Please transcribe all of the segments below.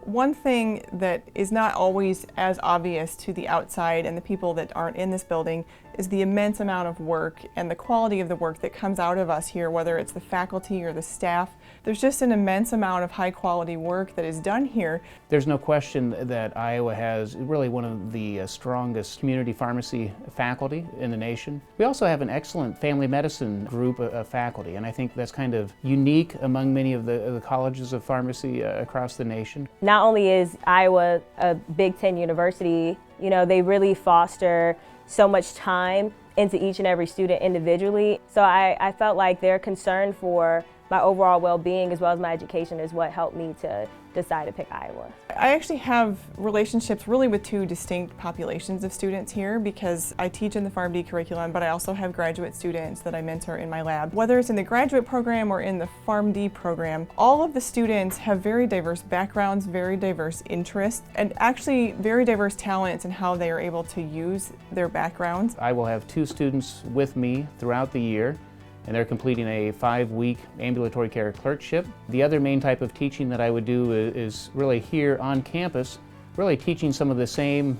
One thing that is not always as obvious to the outside and the people that aren't in this building is the immense amount of work and the quality of the work that comes out of us here, whether it's the faculty or the staff. There's just an immense amount of high quality work that is done here. There's no question that Iowa has really one of the strongest community pharmacy faculty in the nation. We also have an excellent family medicine group of faculty, and I think that's kind of unique among many of the colleges of pharmacy across the nation. Not only is Iowa a Big Ten university, they really foster so much time into each and every student individually. So I felt like their concern for my overall well-being as well as my education is what helped me to decide to pick Iowa. I actually have relationships really with two distinct populations of students here because I teach in the PharmD curriculum, but I also have graduate students that I mentor in my lab. Whether it's in the graduate program or in the PharmD program, all of the students have very diverse backgrounds, very diverse interests, and actually very diverse talents in how they are able to use their backgrounds. I will have 2 students with me throughout the year, and they're completing a 5-week ambulatory care clerkship. The other main type of teaching that I would do is really here on campus, really teaching some of the same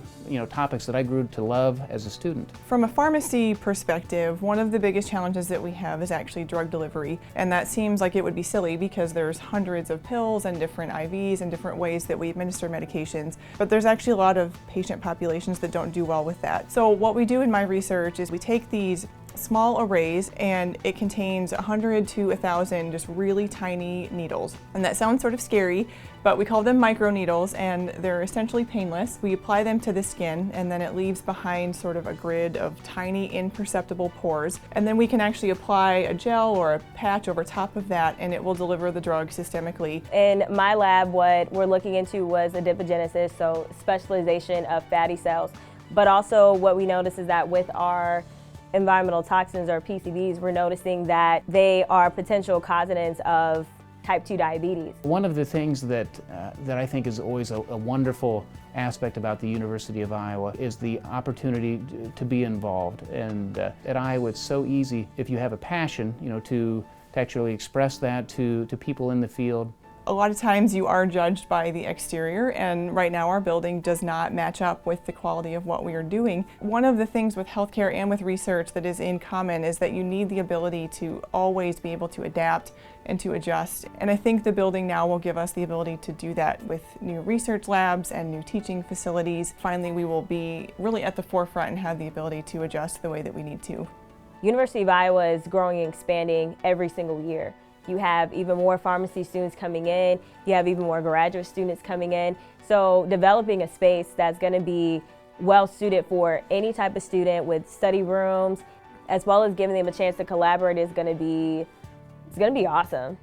topics that I grew to love as a student. From a pharmacy perspective, one of the biggest challenges that we have is actually drug delivery, and that seems like it would be silly because there's hundreds of pills and different IVs and different ways that we administer medications, but there's actually a lot of patient populations that don't do well with that. So what we do in my research is we take these small arrays and it contains 100 to 1,000 just really tiny needles. And that sounds sort of scary, but we call them microneedles and they're essentially painless. We apply them to the skin and then it leaves behind sort of a grid of tiny imperceptible pores. And then we can actually apply a gel or a patch over top of that and it will deliver the drug systemically. In my lab, what we're looking into was adipogenesis, so specialization of fatty cells. But also what we notice is that with our environmental toxins or PCBs, we're noticing that they are potential causantes of type 2 diabetes. One of the things that I think is always a wonderful aspect about the University of Iowa is the opportunity to be involved. And at Iowa it's so easy if you have a passion, to actually express that to people in the field. A lot of times you are judged by the exterior, and right now our building does not match up with the quality of what we are doing. One of the things with healthcare and with research that is in common is that you need the ability to always be able to adapt and to adjust. And I think the building now will give us the ability to do that with new research labs and new teaching facilities. Finally, we will be really at the forefront and have the ability to adjust the way that we need to. University of Iowa is growing and expanding every single year. You have even more pharmacy students coming in, you have even more graduate students coming in. So developing a space that's going to be well suited for any type of student with study rooms, as well as giving them a chance to collaborate is going to be awesome.